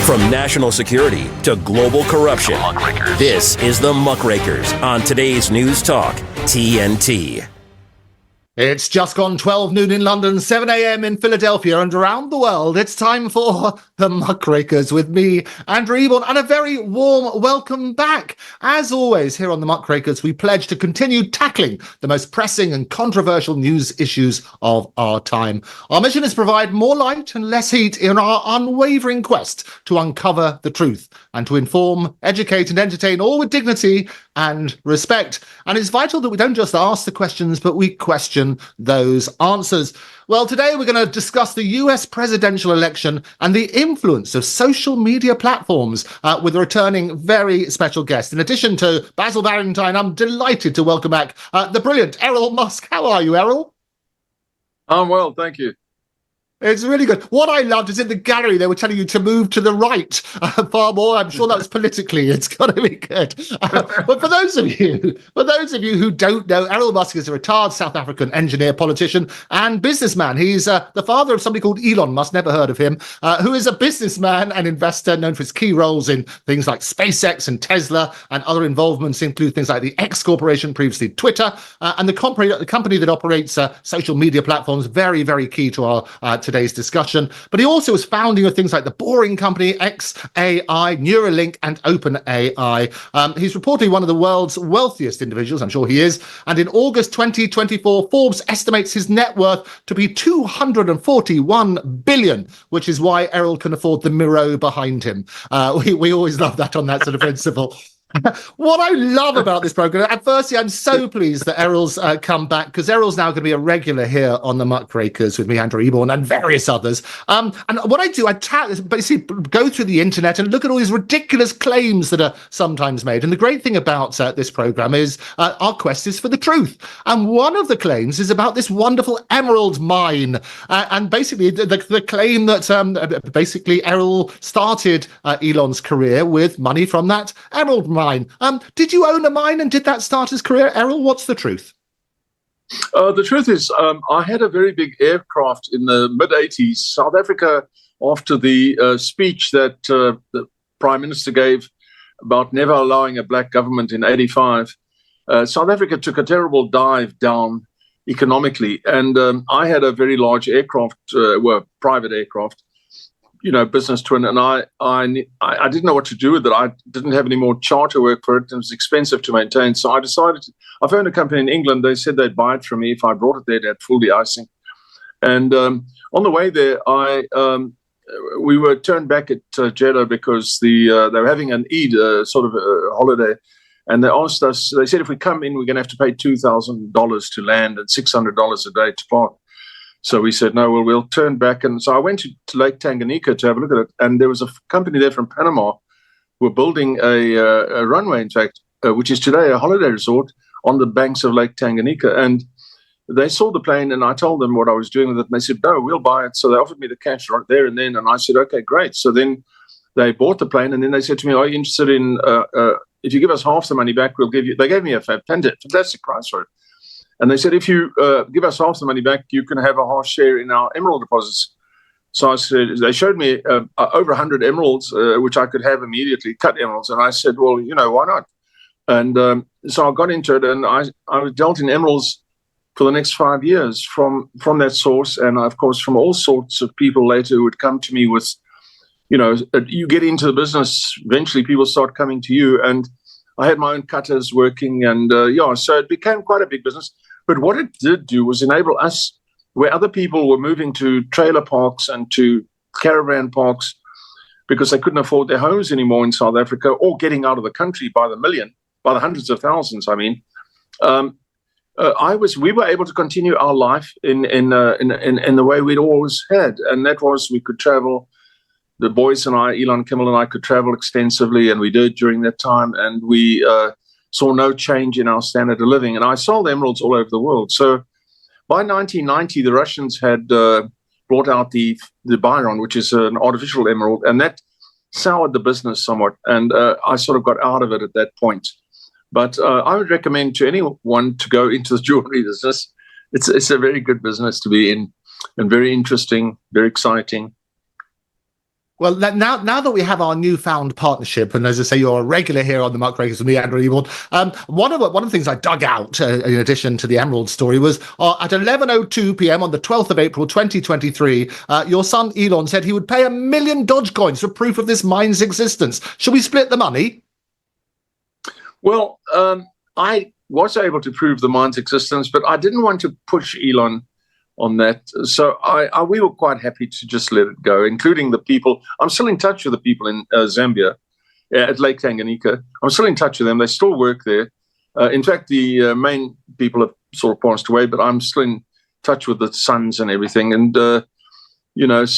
From national security to global corruption, this is the Muckrakers on today's News Talk, TNT. It's just gone 12 noon in London, 7 a.m. in Philadelphia, and around the world, it's time for the Muckrakers with me, Andrew Eborn, and a very warm welcome back. As always, here on the Muckrakers, we pledge to continue tackling the most pressing and controversial news issues of our time. Our mission is to provide more light and less heat in our unwavering quest to uncover the truth and to inform, educate, and entertain, all with dignity and respect. And it's vital that we don't just ask the questions, but we question those answers. Well, today we're going to discuss the US presidential election and the influence of social media platforms with a returning very special guest. In addition to Basil Valentine, I'm delighted to welcome back the brilliant Errol Musk. How are you, Errol? I'm well, thank you. It's really good. What I loved is in the gallery, they were telling you to move to the right far more. I'm sure that was politically. It's got to be good. But for those of you who don't know, Errol Musk is a retired South African engineer, politician, and businessman. He's the father of somebody called Elon Musk, never heard of him, who is a businessman and investor known for his key roles in things like SpaceX and Tesla, and other involvements include things like the X Corporation, previously Twitter, and the company that operates social media platforms, very, very key to our today's discussion. But he also was founding of things like the Boring Company, XAI, Neuralink, and OpenAI. He's reportedly one of the world's wealthiest individuals, I'm sure he is, and in August 2024, Forbes estimates his net worth to be 241 billion, which is why Errol can afford the Miro behind him. We always love that on that sort of principle. What I love about this program, and firstly, I'm so pleased that Errol's come back, because Errol's now going to be a regular here on the Muckrakers with me, Andrew Eborn, and various others. And what I do, I basically go through the internet and look at all these ridiculous claims that are sometimes made. And the great thing about this program is our quest is for the truth. And one of the claims is about this wonderful emerald mine. And basically, the claim that basically Errol started Elon's career with money from that emerald mine. Did you own a mine, and did that start his career, Errol? What's the truth? The truth is, I had a very big aircraft in the mid-'80s. South Africa, after the speech that the Prime Minister gave about never allowing a black government in '85, South Africa took a terrible dive down economically. And I had a very large aircraft, private aircraft, business twin, and I didn't know what to do with it. I didn't have any more charter work for it. It was expensive to maintain. So I decided, I found a company in England. They said they'd buy it from me if I brought it there. It had full de-icing. And on the way there, we were turned back at Jeddah because they were having an Eid, sort of a holiday. And they asked us, they said, if we come in, we're going to have to pay $2,000 to land and $600 a day to park. So we said, no, well, we'll turn back. And so I went to Lake Tanganyika to have a look at it. And there was a company there from Panama who were building a runway, in fact, which is today a holiday resort on the banks of Lake Tanganyika. And they saw the plane, and I told them what I was doing with it. And they said, no, we'll buy it. So they offered me the cash right there and then. And I said, okay, great. So then they bought the plane. And then they said to me, are you interested in, if you give us half the money back, we'll give you, they gave me a fantastic price for it. And they said, if you give us half the money back, you can have a half share in our emerald deposits. So I said, they showed me over 100 emeralds, which I could have immediately, cut emeralds. And I said, well, why not? And so I got into it, and I was dealt in emeralds for the next 5 years from that source. And of course, from all sorts of people later who would come to me with, you get into the business, eventually people start coming to you. And I had my own cutters working, and so it became quite a big business. But what it did do was enable us, where other people were moving to trailer parks and to caravan parks because they couldn't afford their homes anymore in South Africa, or getting out of the country by the hundreds of thousands. I mean, we were able to continue our life in the way we'd always had, and that was we could travel. The boys and I, Elon Kimmel and I, could travel extensively, and we did during that time, and we saw no change in our standard of living. And I sold emeralds all over the world. So by 1990, the Russians had brought out the Byron, which is an artificial emerald, and that soured the business somewhat. And I sort of got out of it at that point. But I would recommend to anyone to go into the jewelry business. It's a very good business to be in, and very interesting, very exciting. Well, now that we have our newfound partnership, and as I say, you're a regular here on the Muckrakers with me, Andrew Eborn. One of the things I dug out, in addition to the Emerald story, was at 11:02 p.m. on the 12th of April, 2023. Your son Elon said he would pay $1 million Dogecoins for proof of this mine's existence. Should we split the money? Well, I was able to prove the mine's existence, but I didn't want to push Elon on that. So we were quite happy to just let it go, including the people. I'm still in touch with the people in Zambia at Lake Tanganyika. I'm still in touch with them. They still work there. In fact, the main people have sort of passed away, but I'm still in touch with the sons and everything. And, we don't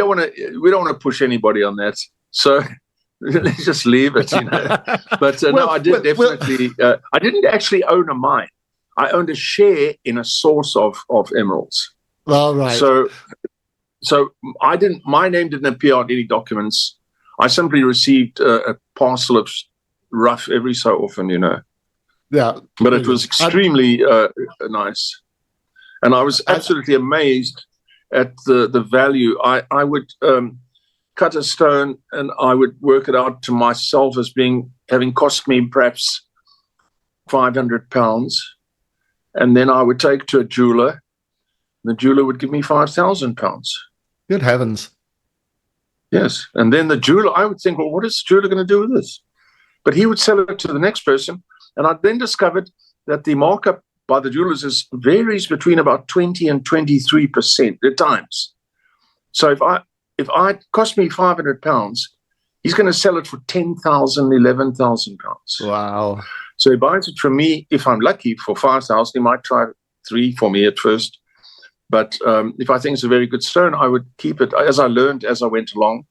want to push anybody on that. So let's just leave it, But no, I did definitely. I didn't actually own a mine. I owned a share in a source of emeralds. All right. So I didn't. My name didn't appear on any documents. I simply received a parcel of rough every so often, Yeah. But it was extremely nice, and I was absolutely amazed at the value. I would cut a stone and I would work it out to myself as having cost me perhaps £500. And then I would take to a jeweler. The jeweler would give me £5,000. Good heavens. Yes. And then the jeweler, I would think, well, what is the jeweler going to do with this? But he would sell it to the next person. And I then discovered that the markup by the jewelers varies between about 20 and 23% at times. So if it cost me £500, he's going to sell it for £10,000, £11,000. Wow. So he buys it from me, if I'm lucky, for $5,000. He might try $3,000 for me at first. But if I think it's a very good stone, I would keep it, as I learned as I went along.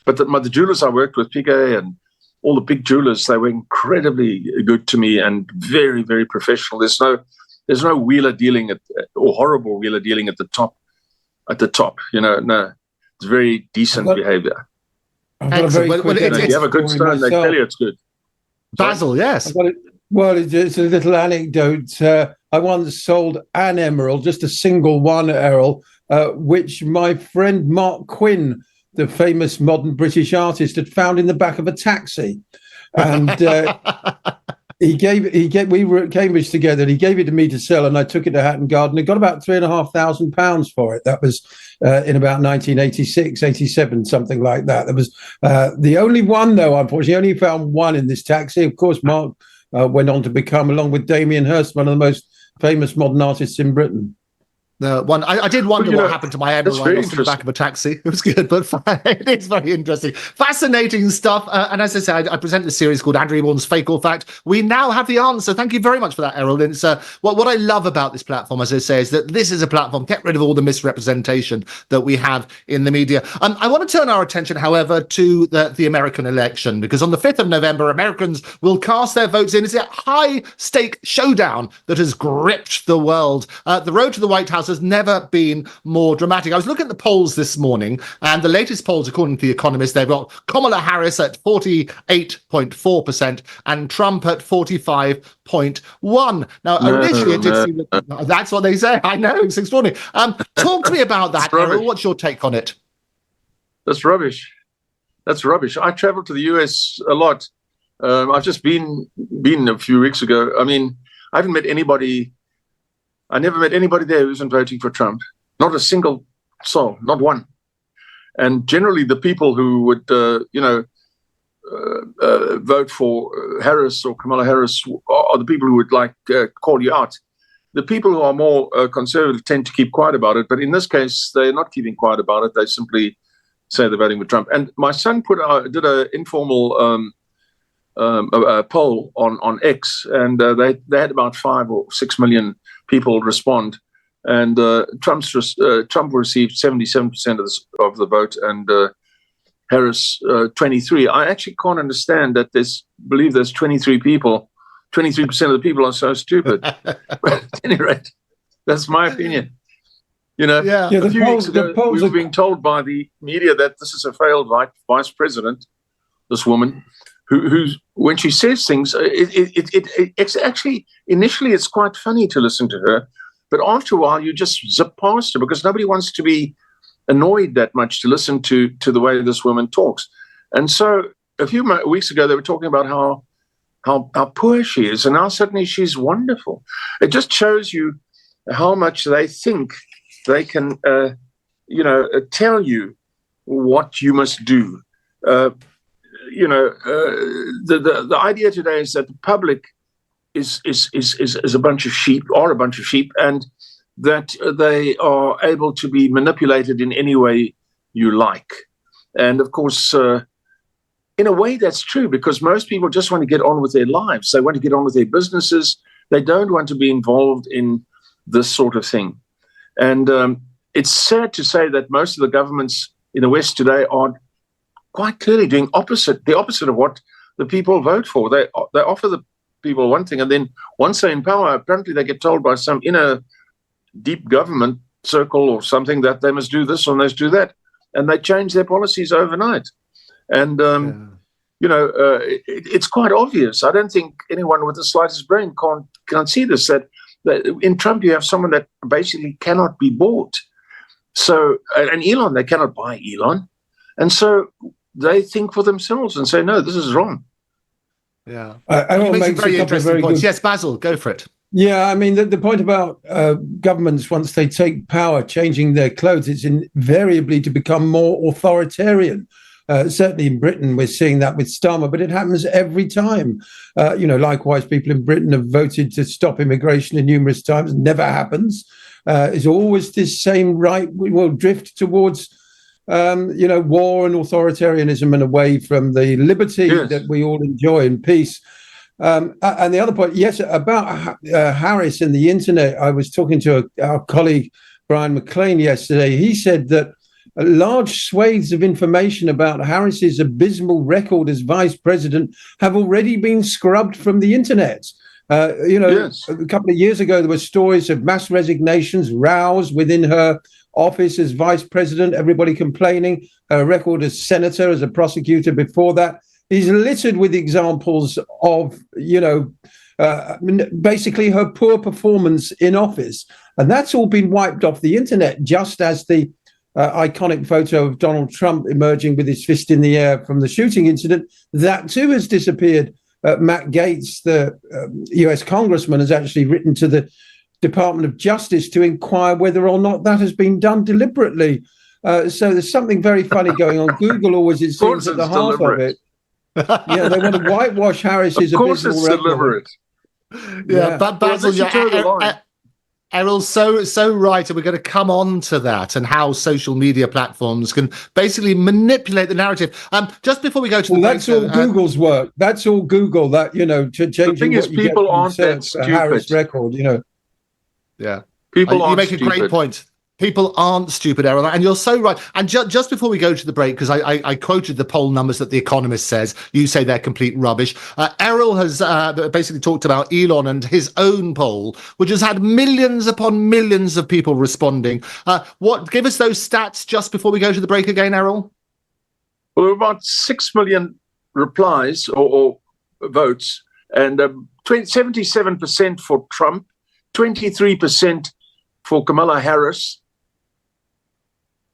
But the jewelers I worked with, Piguet and all the big jewelers, they were incredibly good to me and very, very professional. There's no wheeler dealing or horrible wheeler dealing at the top. No, it's very decent behavior. I've got a very quick if you have a good stone, they tell you it's good. Basil, yes. Well, it's a little anecdote. I once sold an emerald, just a single one, Errol, which my friend Mark Quinn, the famous modern British artist, had found in the back of a taxi. And we were at Cambridge together, and he gave it to me to sell, and I took it to Hatton Garden and got about £3,500 for it. That was in about 1986, 87, something like that. That was the only one, though, unfortunately. Only found one in this taxi. Of course, Mark went on to become, along with Damien Hirst, one of the most famous modern artists in Britain. I did wonder what happened to my emerald. I lost in the back of a taxi. It was good, but it is very interesting. Fascinating stuff. And as I said, I present this series called Andrew Eborn's Fake or Fact. We now have the answer. Thank you very much for that, Errol. And it's what I love about this platform, as I say, is that this is a platform, get rid of all the misrepresentation that we have in the media. I want to turn our attention, however, to the American election, because on the 5th of November, Americans will cast their votes in. It's a high-stake showdown that has gripped the world. The road to the White House has never been more dramatic. I was looking at the polls this morning, and the latest polls, according to The Economist, they've got Kamala Harris at 48.4% and Trump at 45.1%. Now, initially, it did seem that that's what they say. I know, it's extraordinary. Talk to me about that, Errol. What's your take on it? That's rubbish. I travel to the US a lot. I've just been a few weeks ago. I mean, I haven't met anybody. I never met anybody there who isn't voting for Trump. Not a single soul, not one. And generally, the people who would, vote for Harris or Kamala Harris are the people who would call you out. The people who are more conservative tend to keep quiet about it. But in this case, they're not keeping quiet about it. They simply say they're voting for Trump. And my son did an informal poll on X, and they had about 5 or 6 million people respond, and Trump received 77% of the vote, and Harris 23. I actually can't understand that there's 23 people. 23% of the people are so stupid. But at any rate, that's my opinion. A few weeks ago, we were being told by the media that this is a failed vice president, this woman, who when she says things, it's actually, initially it's quite funny to listen to her, but after a while you just zip past her because nobody wants to be annoyed that much to listen to the way this woman talks. And so a few weeks ago, they were talking about how poor she is, and now suddenly she's wonderful. It just shows you how much they think they can, tell you what you must do. The idea today is that the public is a bunch of sheep, and that they are able to be manipulated in any way you like. And of course, in a way that's true, because most people just want to get on with their lives. They want to get on with their businesses. They don't want to be involved in this sort of thing. And it's sad to say that most of the governments in the West today are quite clearly doing the opposite of what the people vote for. They offer the people one thing, and then once they're in power, apparently they get told by some inner deep government circle or something that they must do this or they must do that, and they change their policies overnight. And it's quite obvious. I don't think anyone with the slightest brain can't see this, that in Trump you have someone that basically cannot be bought. So, and Elon, they cannot buy Elon. And so they think for themselves and say, no, this is wrong. Yeah. Errol makes makes very a couple of interesting very points. good... Yes, Basil, go for it. Yeah, I mean, the point about governments, once they take power, changing their clothes, it's invariably to become more authoritarian. Certainly in Britain, we're seeing that with Starmer, but it happens every time. Likewise, people in Britain have voted to stop immigration numerous times. Never happens. It's always this same right. We will drift towards, war and authoritarianism and away from the liberty that we all enjoy and peace. And the other point, yes, about Harris and the internet, I was talking to our colleague, Brian McLean, yesterday. He said that large swathes of information about Harris's abysmal record as vice president have already been scrubbed from the internet. A couple of years ago, there were stories of mass resignations, rows within her office as vice president, everybody complaining, her record as senator, as a prosecutor before that is littered with examples of, basically her poor performance in office. And that's all been wiped off the internet, just as the iconic photo of Donald Trump emerging with his fist in the air from the shooting incident, that too has disappeared. Matt Gaetz, the US congressman, has actually written to the Department of Justice to inquire whether or not that has been done deliberately. So there's something very funny going on. Google always, it seems, at the heart of it. Yeah, they want to whitewash Harris's abysmal record. Of course it's deliberate. Yeah, but Basil, Errol's so right, and we're going to come on to that and how social media platforms can basically manipulate the narrative. Just before we go to that's all Google's work. That's all Google. That changing. The thing is, people aren't that stupid. Harris record, Yeah, people aren't. You make a great point. People aren't stupid, Errol, and you're so right. And just before we go to the break, because I quoted the poll numbers that The Economist says, you say they're complete rubbish. Errol has basically talked about Elon and his own poll, which has had millions upon millions of people responding. Give us those stats just before we go to the break again, Errol? Well, about 6 million replies or votes, and 77% for Trump, 23% for Kamala Harris.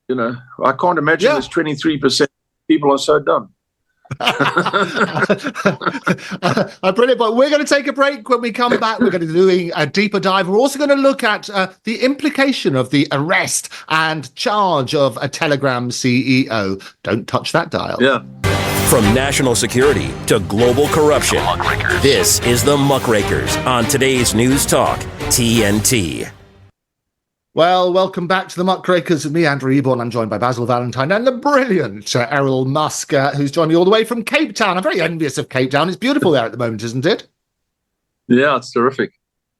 I can't imagine there's 23% people are so dumb. Brilliant. But we're going to take a break. When we come back, we're going to be doing a deeper dive. We're also going to look at the implication of the arrest and charge of a Telegram CEO. Don't touch that dial. Yeah. From national security to global corruption, this is the Muckrakers on today's News Talk, TNT. Well, welcome back to the Muckrakers with me, Andrew Eborn. I'm joined by Basil Valentine and the brilliant Errol Musk, who's joined me all the way from Cape Town. I'm very envious of Cape Town. It's beautiful there at the moment, isn't it? Yeah, it's terrific.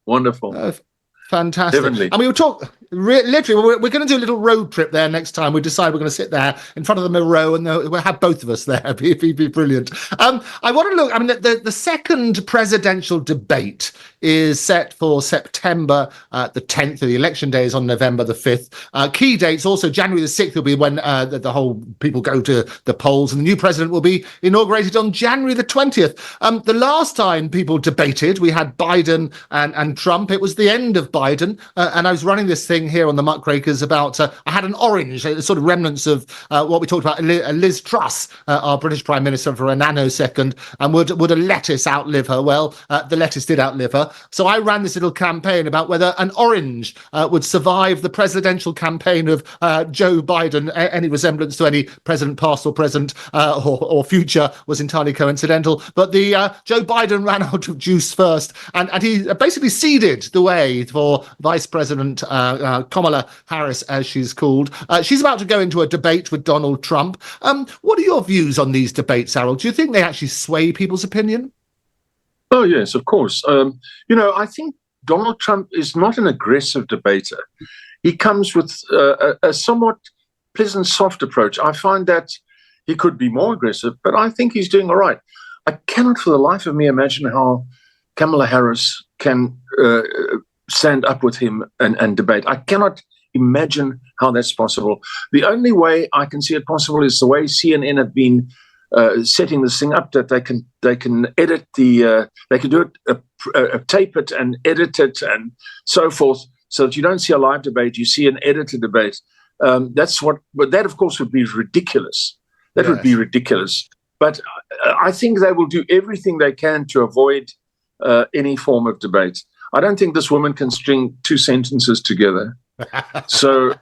Wonderful. Fantastic. Heavenly. And we will talk, literally, we're going to do a little road trip there next time. We decide we're going to sit there in front of the Miro and we'll have both of us there. It'd be brilliant. I want to look, the second presidential debate is set for September the 10th. The election day is on November the 5th. Key dates also, January the 6th will be when the whole people go to the polls, and the new president will be inaugurated on January the 20th. The last time people debated, we had Biden and Trump. It was the end of Biden, and I was running this thing here on the Muckrakers about, I had an orange, sort of remnants of what we talked about, Liz Truss, our British Prime Minister, for a nanosecond, and would a lettuce outlive her? Well, the lettuce did outlive her. So I ran this little campaign about whether an orange would survive the presidential campaign of Joe Biden. Any resemblance to any president, past or present or future, was entirely coincidental. But the Joe Biden ran out of juice first, and he basically ceded the way for Vice President Kamala Harris, as she's called. She's about to go into a debate with Donald Trump. What are your views on these debates, Errol? Do you think they actually sway people's opinion? Oh, yes, of course. I think Donald Trump is not an aggressive debater. He comes with a somewhat pleasant, soft approach. I find that he could be more aggressive, but I think he's doing all right. I cannot for the life of me imagine how Kamala Harris can stand up with him and debate. I cannot imagine how that's possible. The only way I can see it possible is the way CNN have been setting this thing up, that they can edit they can do it, tape it and edit it and so forth, so that you don't see a live debate, you see an edited debate. But that of course would be ridiculous. That would be ridiculous. But I think they will do everything they can to avoid any form of debate. I don't think this woman can string two sentences together. So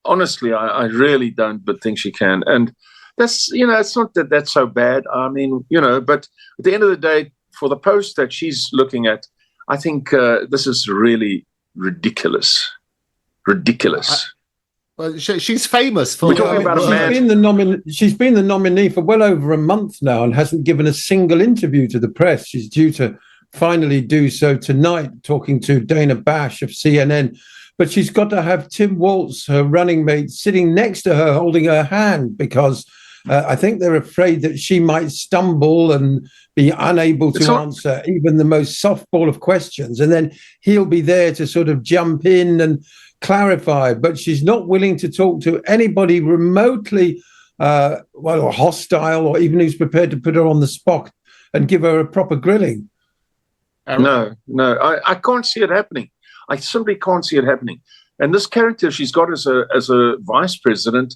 honestly, I really don't, but think she can. And that's, it's not that that's so bad. I mean, but at the end of the day, for the post that she's looking at, I think this is really ridiculous. Ridiculous. Well, she's famous for. We're talking about a man. She's been the nominee for well over a month now and hasn't given a single interview to the press. She's due to finally do so tonight, talking to Dana Bash of CNN. But she's got to have Tim Walz, her running mate, sitting next to her, holding her hand, because I think they're afraid that she might stumble and be unable to answer even the most softball of questions. And then he'll be there to sort of jump in and clarify. But she's not willing to talk to anybody remotely hostile, or even who's prepared to put her on the spot and give her a proper grilling. No, I can't see it happening. I simply can't see it happening. And this character she's got as a vice president,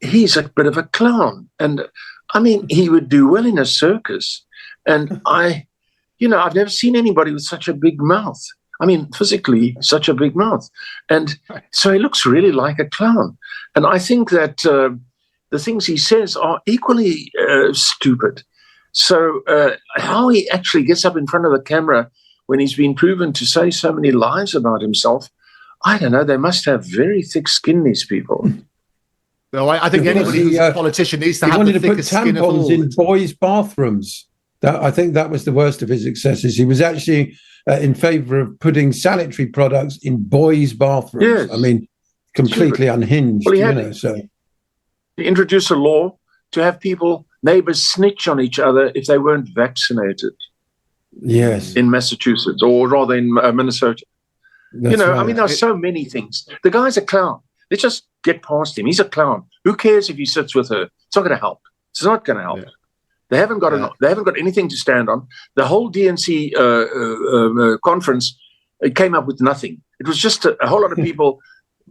he's a bit of a clown. And I mean, he would do well in a circus. And I've never seen anybody with such a big mouth. I mean, physically, such a big mouth. And so he looks really like a clown. And I think that the things he says are equally stupid. So how he actually gets up in front of the camera when he's been proven to say so many lies about himself, I don't know. They must have very thick skin, these people. No, I think anybody who's a politician needs to have the thickest skin of all. He wanted to put tampons in boys' bathrooms. I think that was the worst of his excesses. He was actually in favour of putting sanitary products in boys' bathrooms. Yes. I mean, completely unhinged. Well, he introduced a law to have neighbours snitch on each other if they weren't vaccinated. Yes. In Massachusetts, or rather in Minnesota. Right. I mean, there are so many things. The guy's a clown. Let's just get past him. He's a clown. Who cares if he sits with her? It's not going to help. It's not going to help. Yeah. They haven't got anything to stand on. The whole DNC conference came up with nothing. It was just a whole lot of people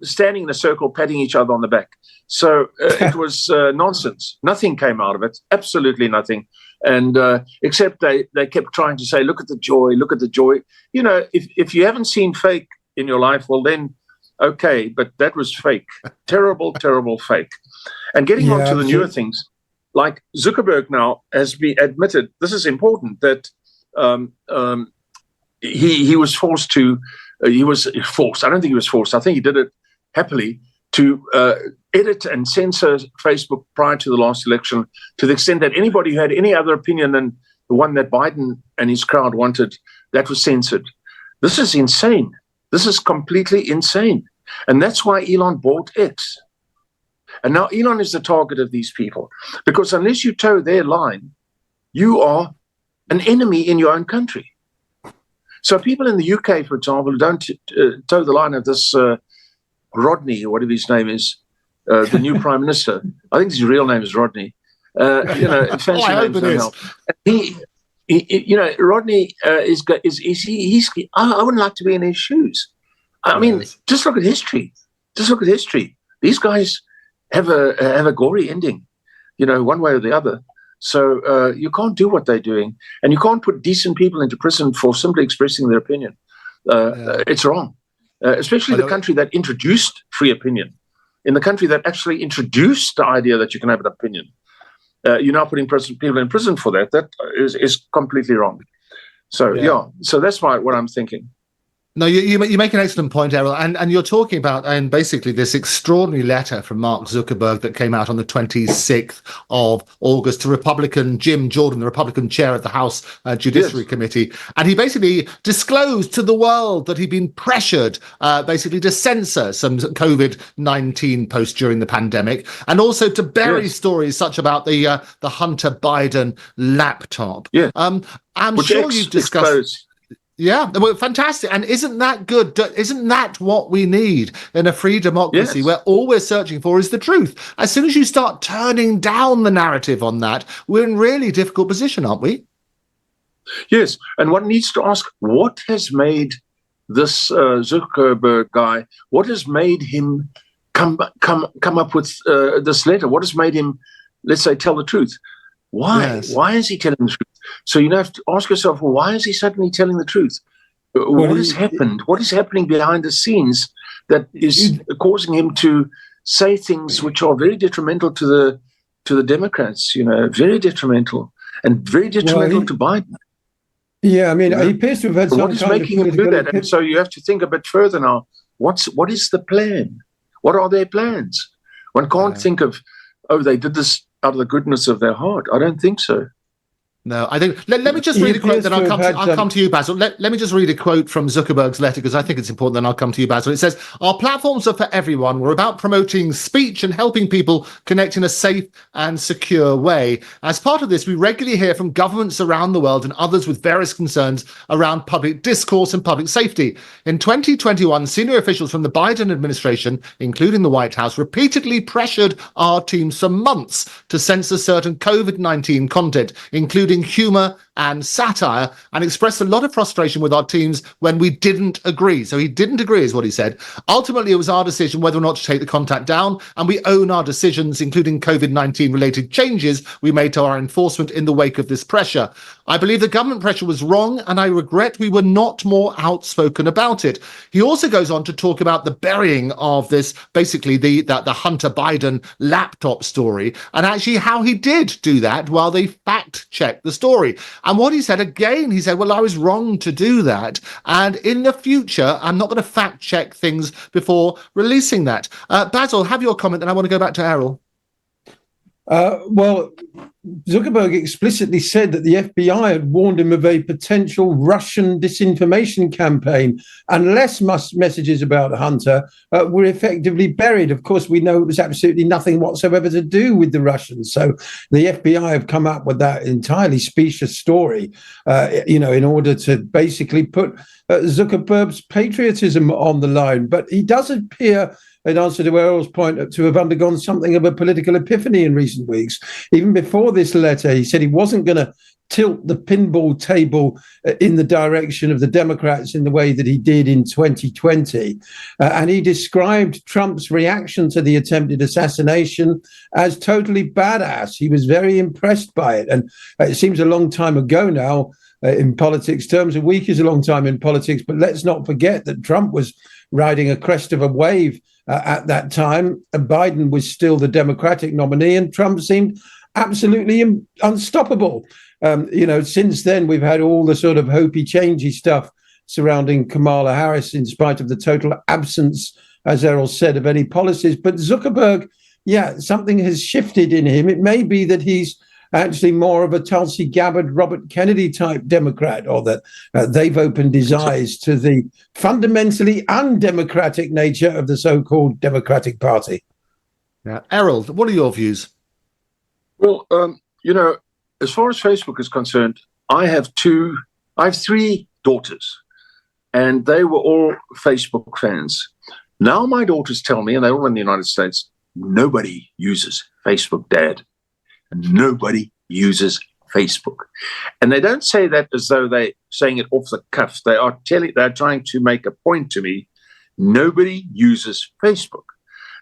standing in a circle, patting each other on the back. So it was nonsense. Nothing came out of it. Absolutely nothing. And except they kept trying to say, look at the joy, look at the joy. If you haven't seen fake in your life, well then, okay, but that was fake. Terrible, terrible fake. And getting on to the newer things, like Zuckerberg now has been admitted, this is important, that he was forced to, I don't think he was forced, I think he did it happily, to edit and censor Facebook prior to the last election, to the extent that anybody who had any other opinion than the one that Biden and his crowd wanted, that was censored. This is insane. This is completely insane. And that's why Elon bought X. And now Elon is the target of these people, because unless you toe their line, you are an enemy in your own country. So people in the UK, for example, who don't toe the line of this Rodney, or whatever his name is, the new prime minister. I think his real name is Rodney. Fancy names don't help. Rodney he's I wouldn't like to be in his shoes. I mean, just look at history. These guys have a gory ending, one way or the other. So you can't do what they're doing, and you can't put decent people into prison for simply expressing their opinion. It's wrong, especially the country that introduced free opinion. In the country that actually introduced the idea that you can have an opinion, you're now putting people in prison for that. That is completely wrong. So so that's what I'm thinking. No, you make an excellent point, Errol, and you're talking about basically this extraordinary letter from Mark Zuckerberg that came out on the 26th of August to Republican Jim Jordan, the Republican chair of the House Judiciary Committee, and he basically disclosed to the world that he'd been pressured basically to censor some COVID-19 posts during the pandemic, and also to bury stories such about the Hunter Biden laptop. I'm sure you've discussed. Exposed. Yeah, well, fantastic. And isn't that good? Isn't that what we need in a free democracy where all we're searching for is the truth? As soon as you start turning down the narrative on that, we're in really difficult position, aren't we? Yes, and one needs to ask, what has made this Zuckerberg guy, what has made him come up with this letter? What has made him, let's say, tell the truth? Why? Yes. Why is he telling the truth? So you have to ask yourself, well, why is he suddenly telling the truth? What has happened? What is happening behind the scenes that is causing him to say things which are very detrimental to the Democrats? Very detrimental, and very detrimental to Biden. Yeah, I mean, he appears to have had some what is making him do that? And so you have to think a bit further now. What is the plan? What are their plans? One can't think of, they did this out of the goodness of their heart. I don't think so. No, I think. Let me just read a quote, then I'll come to you, Basil. Let me just read a quote from Zuckerberg's letter, because I think it's important, then I'll come to you, Basil. It says, "Our platforms are for everyone. We're about promoting speech and helping people connect in a safe and secure way. As part of this, we regularly hear from governments around the world and others with various concerns around public discourse and public safety. In 2021, senior officials from the Biden administration, including the White House, repeatedly pressured our teams for months to censor certain COVID-19 content, including humor and satire, and expressed a lot of frustration with our teams when we didn't agree." So he didn't agree, is what he said. "Ultimately, it was our decision whether or not to take the contact down, and we own our decisions, including COVID-19 related changes we made to our enforcement in the wake of this pressure. I believe the government pressure was wrong, and I regret we were not more outspoken about it." He also goes on to talk about the burying of this, basically the Hunter Biden laptop story, and actually how he did do that while they fact-checked the story. And what he said, again, he said, well, I was wrong to do that. And in the future, I'm not going to fact check things before releasing that. Basil, have your comment, and I want to go back to Errol. Well, Zuckerberg explicitly said that the FBI had warned him of a potential Russian disinformation campaign unless messages about Hunter were effectively buried. Of course, we know it was absolutely nothing whatsoever to do with the Russians. So the FBI have come up with that entirely specious story, in order to basically put Zuckerberg's patriotism on the line. But he does appear, in answer to Errol's point, to have undergone something of a political epiphany in recent weeks. Even before this letter, he said he wasn't going to tilt the pinball table in the direction of the Democrats in the way that he did in 2020. And he described Trump's reaction to the attempted assassination as totally badass. He was very impressed by it. And it seems a long time ago now in politics terms. A week is a long time in politics, but let's not forget that Trump was riding a crest of a wave at that time. Biden was still the Democratic nominee, and Trump seemed absolutely unstoppable. Since then, we've had all the sort of hopey, changey stuff surrounding Kamala Harris, in spite of the total absence, as Errol said, of any policies. But Zuckerberg, something has shifted in him. It may be that he's actually more of a Tulsi Gabbard, Robert Kennedy type Democrat, or that they've opened his eyes to the fundamentally undemocratic nature of the so-called Democratic Party. Yeah. Errol, what are your views? Well, as far as Facebook is concerned, I have three daughters. and they were all Facebook fans. Now my daughters tell me, and they're all in the United States, nobody uses Facebook, Dad. Nobody uses Facebook. And they don't say that as though they're saying it off the cuff. They're trying to make a point to me. Nobody uses Facebook.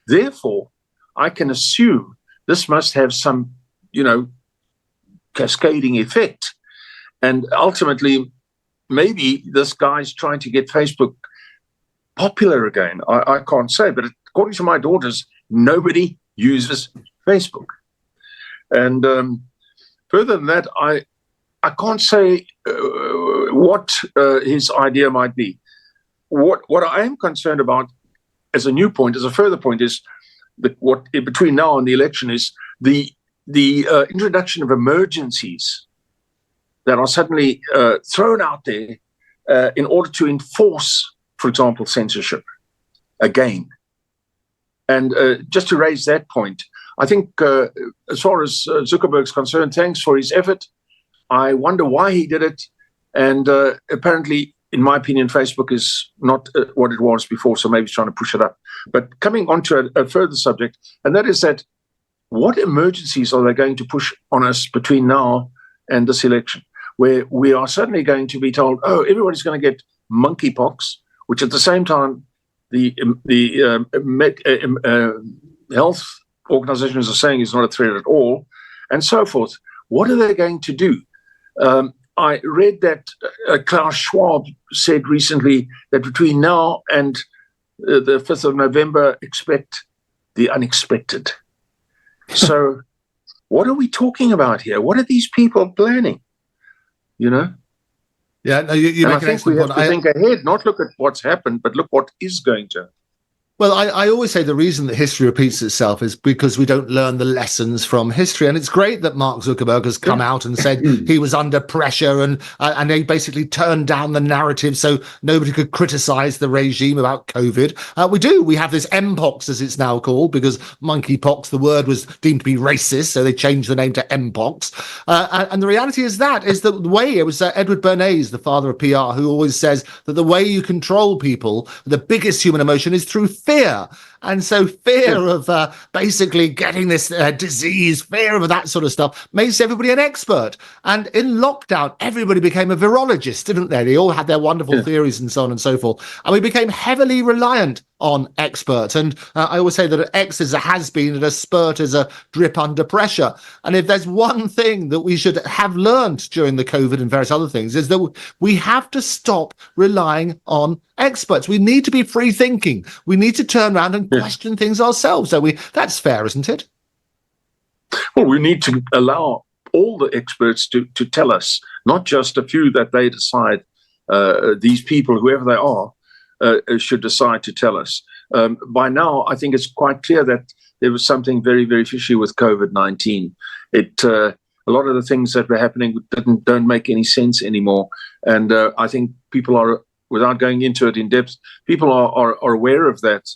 Therefore, I can assume this must have some, cascading effect. And ultimately, maybe this guy's trying to get Facebook popular again. I can't say, but according to my daughters, nobody uses Facebook. And further than that, I can't say what his idea might be. What I am concerned about as a new point, as a further point, is what between now and the election is the introduction of emergencies that are suddenly thrown out there in order to enforce, for example, censorship again. And just to raise that point, I think as far as Zuckerberg's concerned, thanks for his effort. I wonder why he did it. And apparently, in my opinion, Facebook is not what it was before, so maybe he's trying to push it up. But coming on to a further subject, and that is that what emergencies are they going to push on us between now and this election, where we are suddenly going to be told, oh, everybody's going to get monkeypox, which at the same time, the health organizations are saying is not a threat at all, and so forth. What are they going to do? I read that Klaus Schwab said recently that between now and the 5th of November, expect the unexpected. So what are we talking about here? What are these people planning? Yeah, no, you make an excellent point. I think we have to think ahead, not look at what's happened, but look what is going to happen. Well, I always say the reason that history repeats itself is because we don't learn the lessons from history. And it's great that Mark Zuckerberg has come out and said he was under pressure and he basically turned down the narrative so nobody could criticize the regime about COVID. We have this Mpox, as it's now called, because monkeypox, the word was deemed to be racist, so they changed the name to Mpox. And the reality is that the way, it was Edward Bernays, the father of PR, who always says that the way you control people, the biggest human emotion is through fear. And so fear of basically getting this disease, fear of that sort of stuff makes everybody an expert. And in lockdown, everybody became a virologist, didn't they? They all had their wonderful theories and so on and so forth. And we became heavily reliant on experts. And I always say that X is a has-been and a spurt is a drip under pressure. And if there's one thing that we should have learned during the COVID and various other things, is that we have to stop relying on experts. We need to be free thinking. We need to turn around and question things ourselves. So that's fair, isn't it? Well, we need to allow all the experts to tell us, not just a few that they decide, these people, whoever they are, should decide to tell us. By now, I think it's quite clear that there was something very, very fishy with COVID-19. A lot of the things that were happening don't make any sense anymore. And I think people are, without going into it in depth, people are aware of that.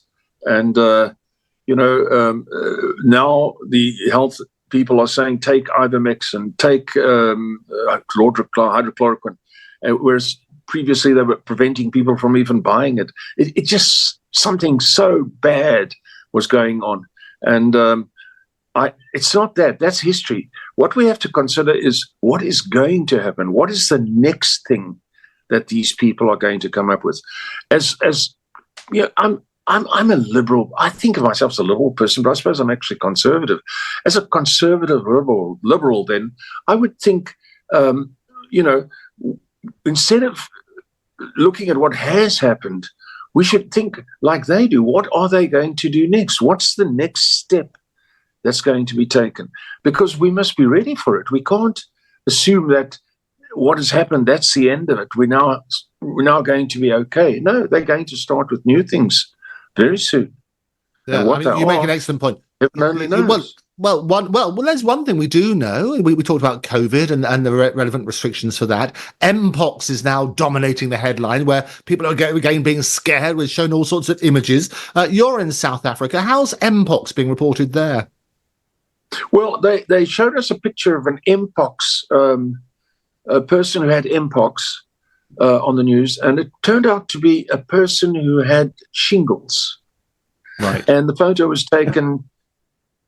And, now the health people are saying take ivermectin, take hydrochloroquine, whereas previously they were preventing people from even buying it. It just, something so bad was going on. And it's not that. That's history. What we have to consider is what is going to happen. What is the next thing that these people are going to come up with? I'm a liberal. I think of myself as a liberal person, but I suppose I'm actually conservative. As a conservative liberal, then I would think, instead of looking at what has happened, we should think like they do. What are they going to do next? What's the next step that's going to be taken? Because we must be ready for it. We can't assume that what has happened, that's the end of it. We're now going to be okay. No, they're going to start with new things very soon. Yeah, you make an excellent point. Heaven only knows. Well, there's one thing we do know. We talked about COVID and the relevant restrictions for that. Mpox is now dominating the headline, where people are again being scared. We're shown all sorts of images. You're in South Africa. How's Mpox being reported there? Well, they showed us a picture of an Mpox, a person who had Mpox, on the news, and it turned out to be a person who had shingles. Right. And the photo was taken.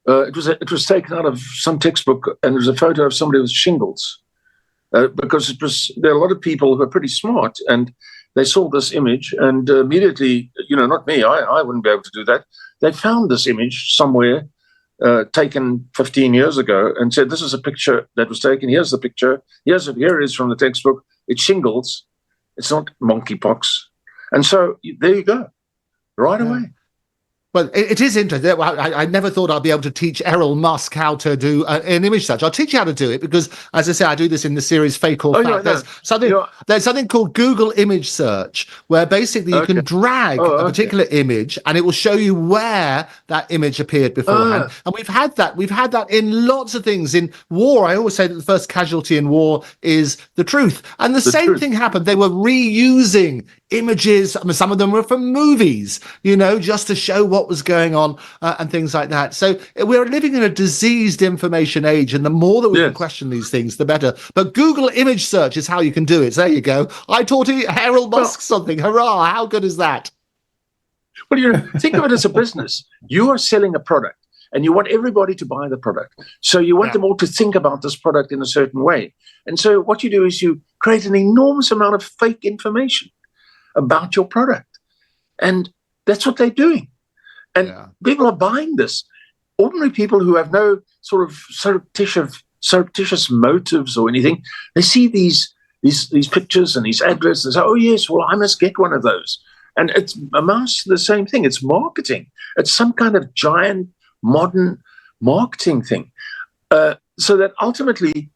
It was taken out of some textbook, and it was a photo of somebody with shingles. Because there are a lot of people who are pretty smart, and they saw this image, and immediately, not me, I wouldn't be able to do that. They found this image somewhere, taken 15 years ago, and said, "This is a picture that was taken. Here's the picture. Here it is from the textbook. It's shingles. It's not monkeypox." And so there you go, right away. Well, it is interesting. I never thought I'd be able to teach Errol Musk how to do an image search. I'll teach you how to do it because, as I say, I do this in the series Fake or Fact. There's something called Google Image Search, where basically you can drag a particular image and it will show you where that image appeared beforehand. And we've had that in lots of things. In war, I always say that the first casualty in war is the truth. And the same thing happened. They were reusing images. I mean, some of them were from movies, just to show what was going on and things like that. So we're living in a diseased information age, and the more that we can question these things, the better. But Google image search is how you can do it. So there you go. I taught Errol Musk something. Hurrah! How good is that? Well, think of it as a business. You are selling a product, and you want everybody to buy the product. So you want them all to think about this product in a certain way. And so what you do is you create an enormous amount of fake information about your product. And that's what they're doing. And people are buying this. Ordinary people who have no sort of surreptitious motives or anything, they see these pictures and these adverts and say, "Oh yes, well, I must get one of those." And it amounts to the same thing. It's marketing. It's some kind of giant modern marketing thing. So that ultimately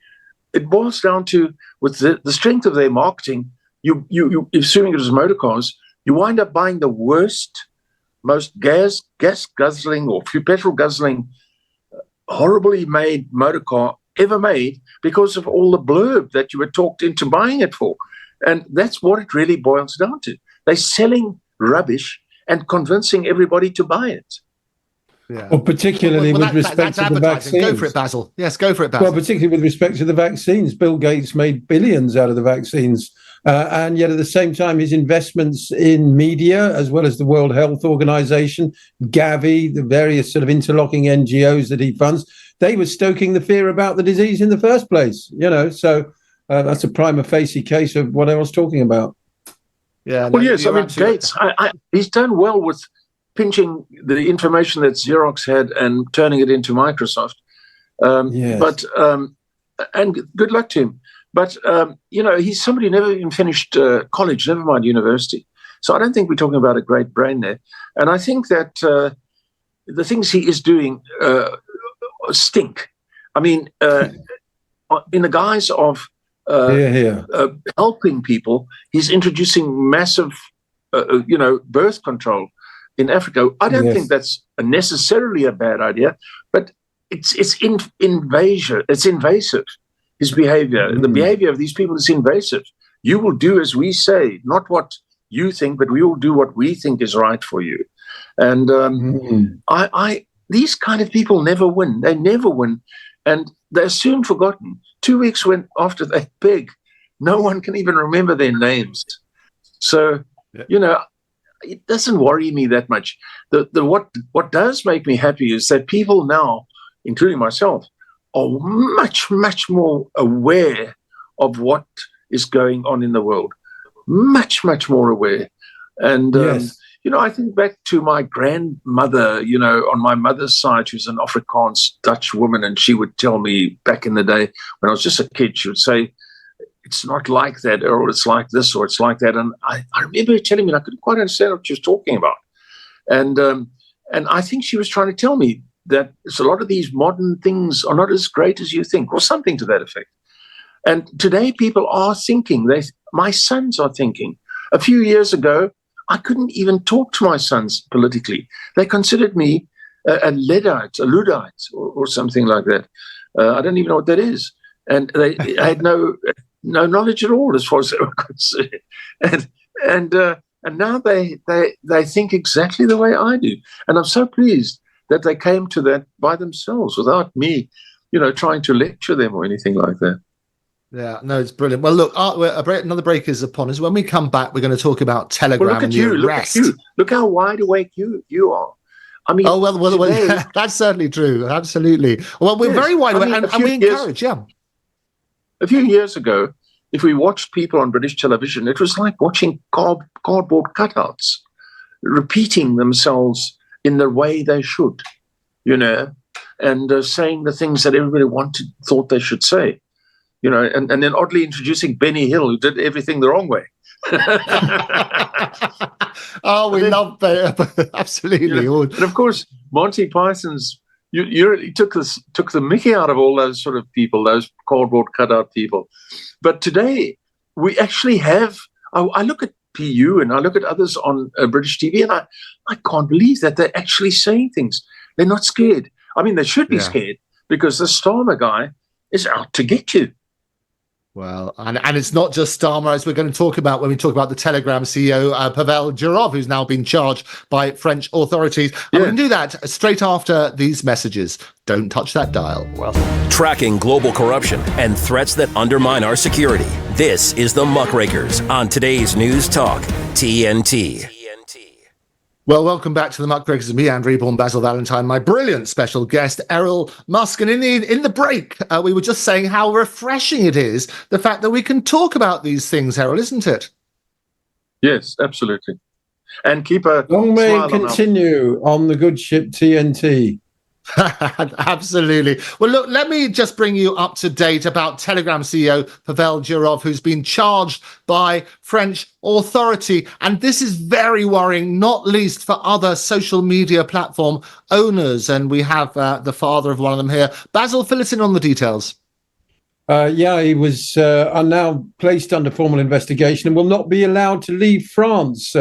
it boils down to, with the strength of their marketing, you assuming it was motor cars, you wind up buying the worst, most gas guzzling or petrol guzzling, horribly made motor car ever made because of all the blurb that you were talked into buying it for. And that's what it really boils down to. They're selling rubbish and convincing everybody to buy it. Yeah. Well, particularly with respect to the vaccines. Go for it, Basil. Yes, go for it, Basil. Well, particularly with respect to the vaccines. Bill Gates made billions out of the vaccines. And yet at the same time, his investments in media, as well as the World Health Organization, Gavi, the various sort of interlocking NGOs that he funds, they were stoking the fear about the disease in the first place. So that's a prima facie case of what I was talking about. Yeah. Well, yes, I mean, Gates, he's done well with pinching the information that Xerox had and turning it into Microsoft. But and good luck to him. But, he's somebody who never even finished college, never mind university. So I don't think we're talking about a great brain there. And I think that the things he is doing stink. I mean, in the guise of helping people, he's introducing massive, birth control in Africa. I don't think that's necessarily a bad idea, but it's invasive. It's invasive. His behavior, the behavior of these people is invasive. You will do as we say, not what you think, but we will do what we think is right for you. And these kind of people never win. They never win. And they're soon forgotten. 2 weeks after they beg, no one can even remember their names. So, it doesn't worry me that much. What does make me happy is that people now, including myself, are much, much more aware of what is going on in the world. Much, much more aware. And, I think back to my grandmother, on my mother's side, she was an Afrikaans Dutch woman, and she would tell me back in the day when I was just a kid, she would say, "It's not like that, or it's like this, or it's like that." And I remember her telling me, and I couldn't quite understand what she was talking about. And I think she was trying to tell me that a lot of these modern things are not as great as you think, or something to that effect. And today people are thinking. My sons are thinking. A few years ago, I couldn't even talk to my sons politically. They considered me a Luddite, or something like that. I don't even know what that is. And they had no knowledge at all as far as they were concerned. And now they think exactly the way I do. And I'm so pleased that they came to that by themselves without me, trying to lecture them or anything like that. Yeah, no, it's brilliant. Well, look, another break is upon us. When we come back, we're going to talk about Telegram Well, look and at the you. arrest. Look at you. Look how wide awake you are. I mean, Oh, well, today, yeah, that's certainly true. Absolutely. Well, we're yes. very wide I awake, mean, and we encourage, yeah. a few years ago, if we watched people on British television, it was like watching cardboard cutouts repeating themselves in the way they should, and saying the things that everybody thought they should say, and then oddly introducing Benny Hill, who did everything the wrong way. Oh, we love that. Absolutely. And of course, Monty Python's, you really took the mickey out of all those sort of people, those cardboard cutout people. But today, we actually have, I look at PU and I look at others on British TV, and I can't believe that they're actually saying things. They're not scared. I mean, they should be scared, because the Starmer guy is out to get you. Well, and it's not just Starmer, as we're going to talk about when we talk about the Telegram CEO, Pavel Durov, who's now been charged by French authorities. And we can do that straight after these messages. Don't touch that dial. Well, tracking global corruption and threats that undermine our security. This is the Muckrakers on today's News Talk, TNT. Well, welcome back to the Muckrakers with me, Eborn Basil Valentine, my brilliant special guest, Errol Musk. And in the break, we were just saying how refreshing it is, the fact that we can talk about these things, Errol, isn't it? Yes, absolutely. And keep a long may smile it continue on the good ship TNT. Absolutely. Well, look, let me just bring you up to date about Telegram CEO Pavel Durov, who's been charged by French authority. And this is very worrying, not least for other social media platform owners. And we have the father of one of them here. Basil, fill us in on the details. He was now placed under formal investigation and will not be allowed to leave France.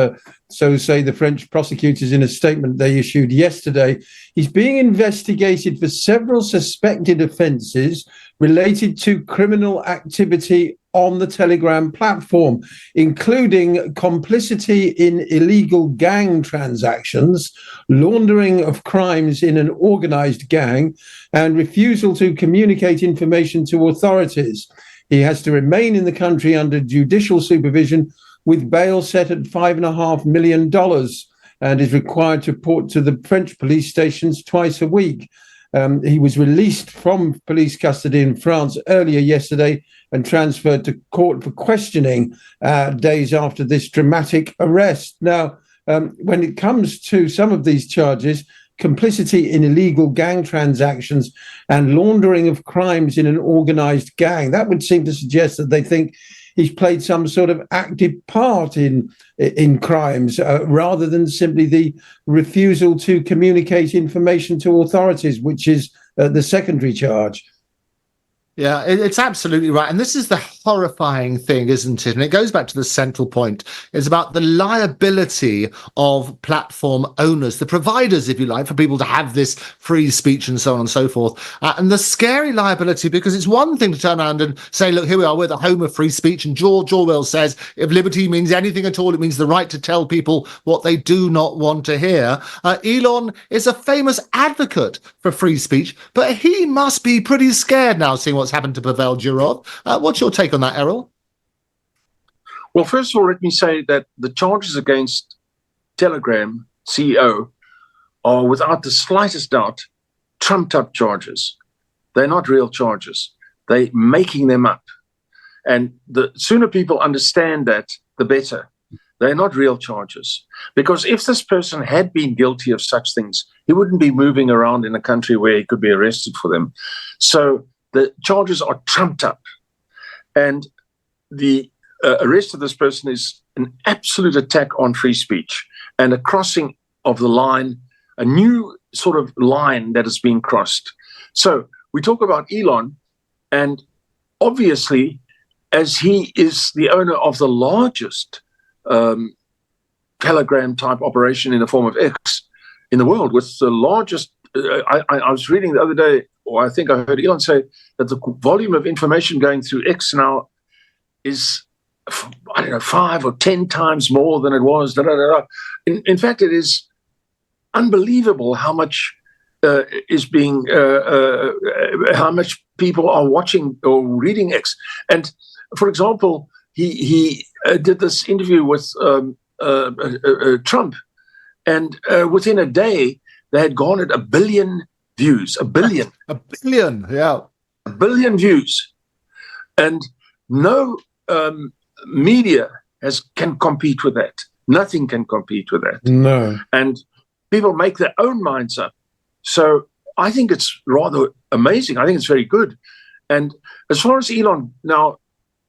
So say the French prosecutors in a statement they issued yesterday. He's being investigated for several suspected offences related to criminal activity on the Telegram platform, including complicity in illegal gang transactions, laundering of crimes in an organised gang, and refusal to communicate information to authorities. He has to remain in the country under judicial supervision with bail set at $5.5 million, and is required to report to the French police stations twice a week. He was released from police custody in France earlier yesterday and transferred to court for questioning days after this dramatic arrest. Now, when it comes to some of these charges, complicity in illegal gang transactions and laundering of crimes in an organized gang, that would seem to suggest that they think he's played some sort of active part in crimes, rather than simply the refusal to communicate information to authorities, which is the secondary charge. Yeah, it's absolutely right. And this is the horrifying thing, isn't it? And it goes back to the central point. It's about the liability of platform owners, the providers, if you like, for people to have this free speech and so on and so forth. And the scary liability, because it's one thing to turn around and say, look, here we are, we're the home of free speech. And George Orwell says, if liberty means anything at all, it means the right to tell people what they do not want to hear. Elon is a famous advocate for free speech, but he must be pretty scared now, seeing what's happened to Pavel Durov. What's your take on that, Errol? Well, first of all, let me say that the charges against Telegram CEO are, without the slightest doubt, trumped-up charges. They're not real charges. They're making them up. And the sooner people understand that, the better. They're not real charges. Because if this person had been guilty of such things, he wouldn't be moving around in a country where he could be arrested for them. So the charges are trumped up. And the arrest of this person is an absolute attack on free speech and a crossing of the line, a new sort of line that is being crossed. So we talk about Elon, and obviously, as he is the owner of the largest Telegram type operation in the form of X in the world, with the largest, I was reading the other day, or I think I heard Elon say that the volume of information going through X now is, I don't know, 5 or 10 times more than it was. In fact, it is unbelievable how much is being how much people are watching or reading X. And for example, he did this interview with Trump, and within a day they had garnered 1 billion views. 1 billion, 1 billion, yeah, 1 billion views, and no media can compete with that. Nothing can compete with that. No, and people make their own minds up. So I think it's rather amazing. I think it's very good. And as far as Elon now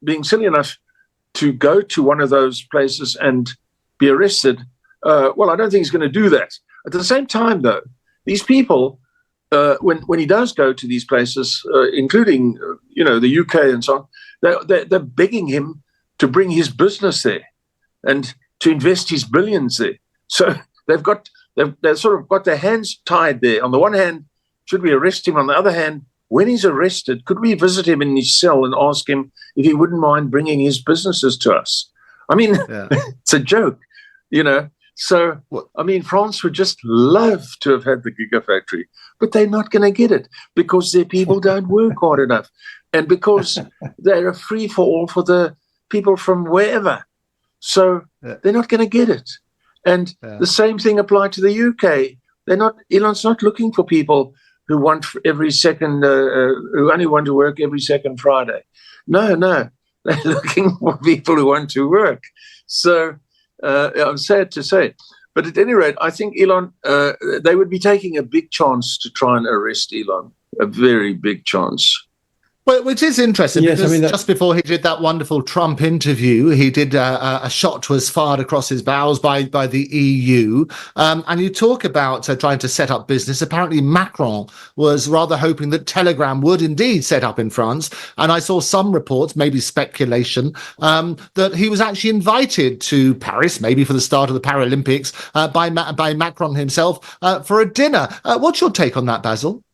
being silly enough to go to one of those places and be arrested, well, I don't think he's going to do that. At the same time, though, these people, when he does go to these places, including the UK and so on, they're begging him to bring his business there and to invest his billions there. So they've sort of got their hands tied there. On the one hand, should we arrest him? On the other hand, when he's arrested, could we visit him in his cell and ask him if he wouldn't mind bringing his businesses to us? I mean, It's a joke, So, I mean, France would just love to have had the Gigafactory, but they're not going to get it because their people don't work hard enough, and because they're a free-for-all for the people from wherever. So they're not going to get it. And the same thing applied to the UK. Elon's not looking for people who want every second, who only want to work every second Friday. No, they're looking for people who want to work. So I'm sad to say, but at any rate, I think Elon, they would be taking a big chance to try and arrest Elon, a very big chance. Well, which is interesting, Yes, because just before he did that wonderful Trump interview, he did a shot was fired across his bows by the EU. And you talk about trying to set up business. Apparently, Macron was rather hoping that Telegram would indeed set up in France. And I saw some reports, maybe speculation, that he was actually invited to Paris, maybe for the start of the Paralympics, by Macron himself for a dinner. What's your take on that, Basil?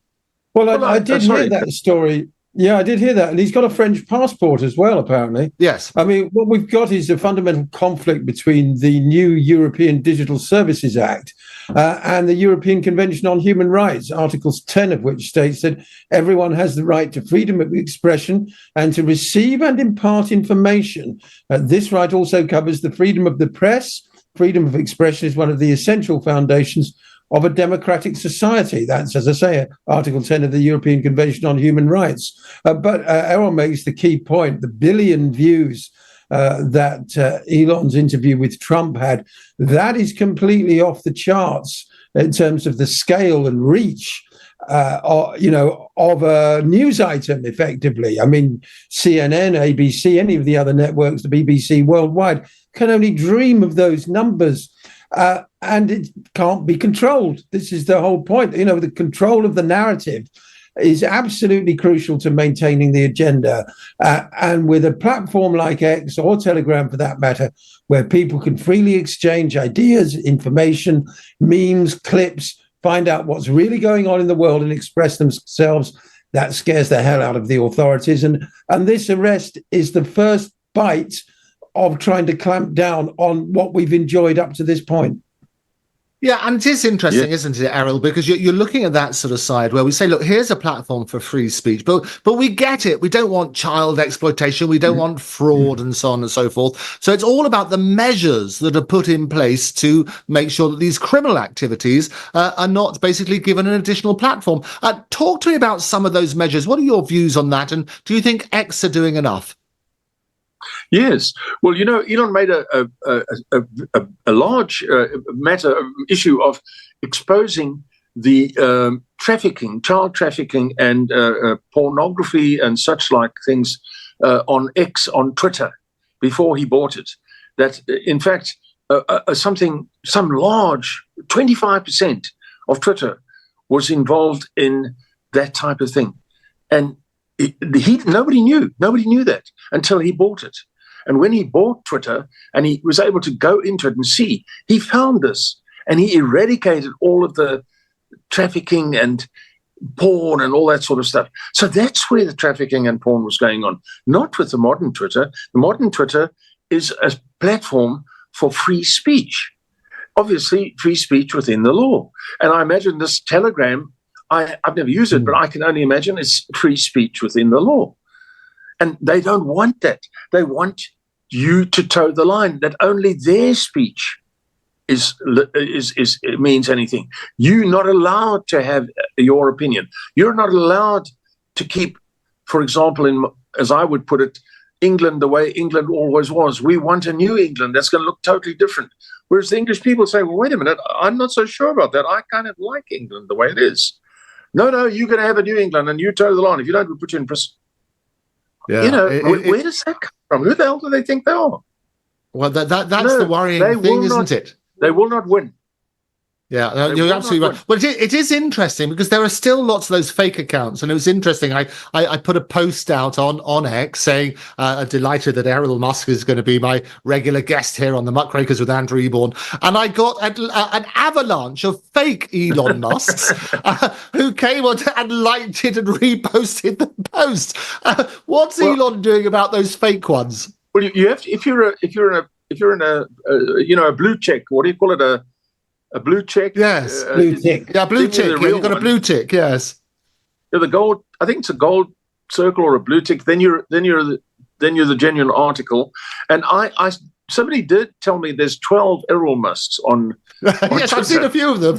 Well, I did hear that story. Yeah, I did hear that. And he's got a French passport as well, apparently. Yes. I mean, what we've got is a fundamental conflict between the new European Digital Services Act and the European Convention on Human Rights, Articles 10 of which states that everyone has the right to freedom of expression and to receive and impart information. This right also covers the freedom of the press. Freedom of expression is one of the essential foundations of a democratic society. That's, as I say, Article 10 of the European Convention on Human Rights. But Errol makes the key point, the 1 billion views that Elon's interview with Trump had, that is completely off the charts in terms of the scale and reach of a news item, effectively. I mean, CNN, ABC, any of the other networks, the BBC worldwide, can only dream of those numbers. And it can't be controlled. This is the whole point. The control of the narrative is absolutely crucial to maintaining the agenda. And with a platform like X or Telegram, for that matter, where people can freely exchange ideas, information, memes, clips, find out what's really going on in the world and express themselves, that scares the hell out of the authorities. And this arrest is the first bite of trying to clamp down on what we've enjoyed up to this point. Yeah, and it is interesting, isn't it, Errol? Because you're looking at that sort of side where we say, look, here's a platform for free speech, but we get it. We don't want child exploitation. We don't want fraud and so on and so forth. So it's all about the measures that are put in place to make sure that these criminal activities are not basically given an additional platform. Talk to me about some of those measures. What are your views on that? And do you think X are doing enough? Yes. Well, Elon made a large issue of exposing the child trafficking and pornography and such like things on X, on Twitter, before he bought it. That, in fact, some large 25% of Twitter was involved in that type of thing. And nobody knew that until he bought it. And when he bought Twitter and he was able to go into it and see, he found this and he eradicated all of the trafficking and porn and all that sort of stuff. So that's where the trafficking and porn was going on, not with the modern Twitter. The modern Twitter is a platform for free speech, obviously free speech within the law. And I imagine this Telegram I've never used it, but I can only imagine it's free speech within the law. And they don't want that. They want you to toe the line, that only their speech is means anything. You're not allowed to have your opinion. You're not allowed to keep, for example, as I would put it, England the way England always was. We want a new England that's going to look totally different. Whereas the English people say, well, wait a minute, I'm not so sure about that. I kind of like England the way it is. No, you're going to have a new England and you toe the line. If you don't, we'll put you in prison. Yeah. Where does that come from? Who the hell do they think they are? Well, that's the worrying thing, isn't it? They will not win. Yeah, you're absolutely right. Well, it is interesting because there are still lots of those fake accounts, and it was interesting. I put a post out on X saying, delighted that Errol Musk is going to be my regular guest here on the Muckrakers with Andrew Eborn, and I got an avalanche of fake Elon Musks who came on and liked it and reposted the post. What's Elon doing about those fake ones? Well, you have to, if you're in a blue check. What do you call it? A blue check? Yes. Blue tick. Yeah, blue tick. Yeah, you've got a blue tick, yes. Yeah, the gold, I think it's a gold circle or a blue tick, then you're the genuine article. And somebody did tell me there's 12 Errol Musks on yes, Twitter. I've seen a few of them.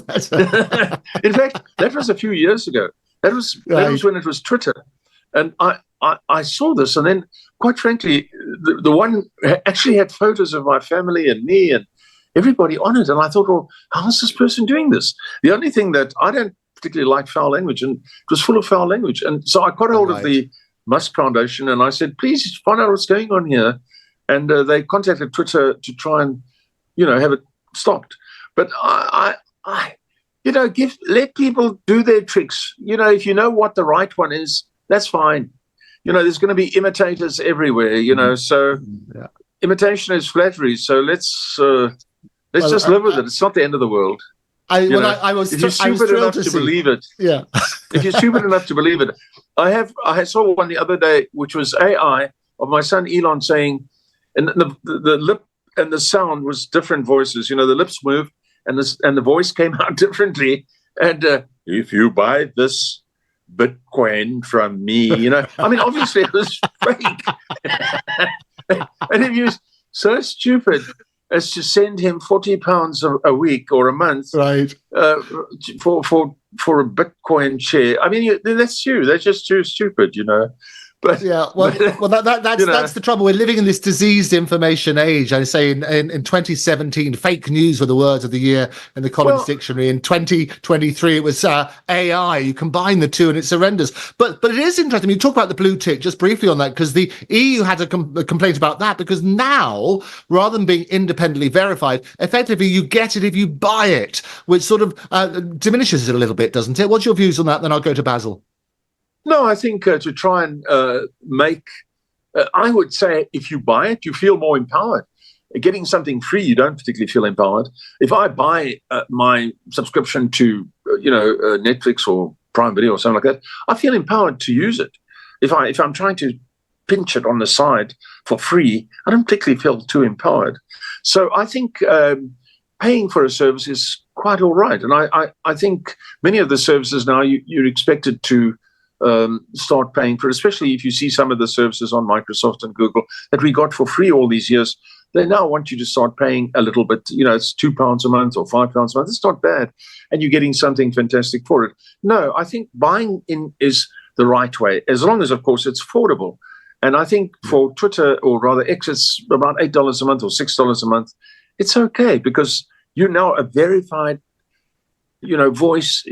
In fact, that was a few years ago. That was when it was Twitter. And I saw this, and then, quite frankly, the one actually had photos of my family and me and everybody on it. And I thought, well, how's this person doing this? The only thing that I don't particularly like foul language, and it was full of foul language. And so I got hold of the Musk Foundation and I said, please find out what's going on here. And they contacted Twitter to try and, have it stopped. But let people do their tricks. If you know what the right one is, that's fine. There's going to be imitators everywhere, so imitation is flattery. So let's just live with it. It's not the end of the world. If you're stupid enough to believe it. Yeah. If you're stupid enough to believe it. I saw one the other day, which was AI of my son Elon saying, and the lip and the sound was different voices. The lips moved and the voice came out differently. And if you buy this Bitcoin from me, obviously it was fake. And if you're so stupid as to send him £40 a week or a month, right? For a Bitcoin share, that's you. They're just too stupid, But that's the trouble. We're living in this diseased information age. I say in 2017, fake news were the words of the year in the Collins Dictionary. In 2023, it was AI. You combine the two, and it's horrendous. But it is interesting. You talk about the blue tick just briefly on that, because the EU had a complaint about that, because now, rather than being independently verified, effectively you get it if you buy it, which sort of diminishes it a little bit, doesn't it? What's your views on that? Then I'll go to Basil. No, I think to try and I would say if you buy it, you feel more empowered. Getting something free, you don't particularly feel empowered. If I buy my subscription to, Netflix or Prime Video or something like that, I feel empowered to use it. If I'm trying to pinch it on the side for free, I don't particularly feel too empowered. So I think paying for a service is quite all right. And I think many of the services now you're expected to start paying for, especially if you see some of the services on Microsoft and Google that we got for free all these years. They now want you to start paying a little bit. It's £2 a month or £5 a month. It's not bad, and you're getting something fantastic for it. No, I think buying in is the right way, as long as, of course, it's affordable. And I think for Twitter, or rather X, it's about $8 a month or $6 a month. It's okay, because you're now a verified, voice.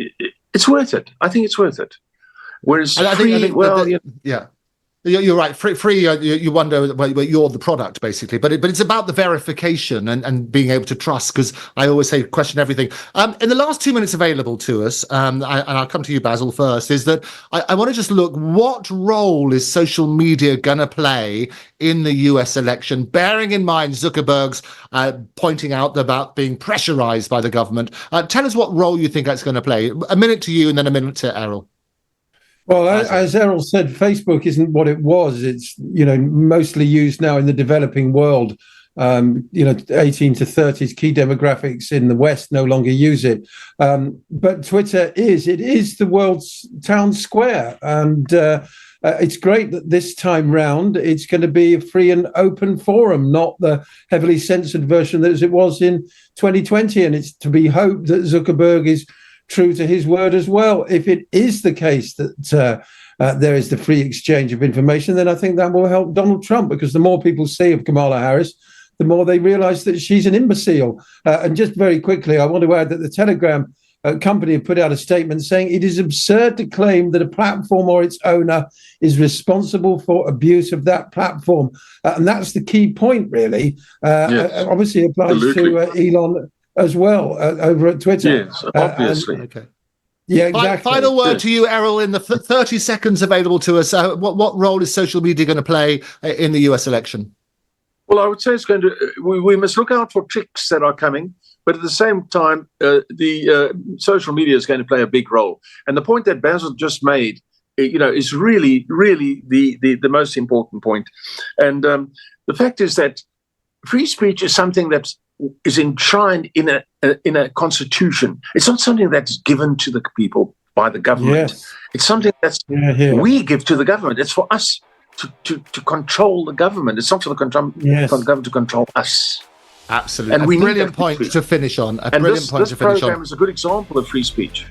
It's worth it. I think it's worth it. Whereas you're right. Free, you wonder, well, you're the product basically, but it's about the verification and being able to trust. Because I always say, question everything. In the last 2 minutes available to us, and I'll come to you, Basil, first, is that I want to just look, what role is social media going to play in the US election, bearing in mind Zuckerberg's pointing out about being pressurized by the government. Tell us what role you think that's going to play. A minute to you and then a minute to Errol. Well, as Errol said, Facebook isn't what it was. It's, mostly used now in the developing world 18 to 30s key demographics in the West no longer use it. But Twitter is the world's town square. And it's great that this time round it's going to be a free and open forum, not the heavily censored version as it was in 2020. And it's to be hoped that Zuckerberg is true to his word as well. If it is the case that there is the free exchange of information, then I think that will help Donald Trump, because the more people see of Kamala Harris, the more they realize that she's an imbecile. And just very quickly, I want to add that the Telegram company have put out a statement saying it is absurd to claim that a platform or its owner is responsible for abuse of that platform. And that's the key point, really. Yes, obviously applies absolutely. to Elon as well over at Twitter. Yes, obviously. Okay. Yeah, exactly. Final word to you, Errol, in the 30 seconds available to us. What role is social media going to play in the US election? Well, I would say it's going to. We must look out for tricks that are coming, but at the same time, the social media is going to play a big role. And the point that Basil just made, is really, really the most important point. And the fact is that free speech is something that is enshrined in a constitution. It's not something that's given to the people by the government. Yes. It's something that's we give to the government. It's for us to control the government. It's not for the government to control us. Absolutely. And a we brilliant point to finish on. This program is a good example of free speech.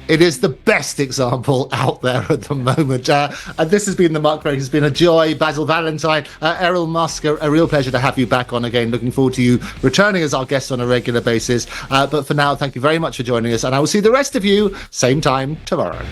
It is the best example out there at the moment. And this has been the Muckrakers. It's been a joy. Basil Valentine, Errol Musk, a real pleasure to have you back on again. Looking forward to you returning as our guest on a regular basis. But for now, thank you very much for joining us. And I will see the rest of you same time tomorrow.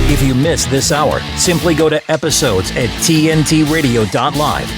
If you missed this hour, simply go to episodes at tntradio.live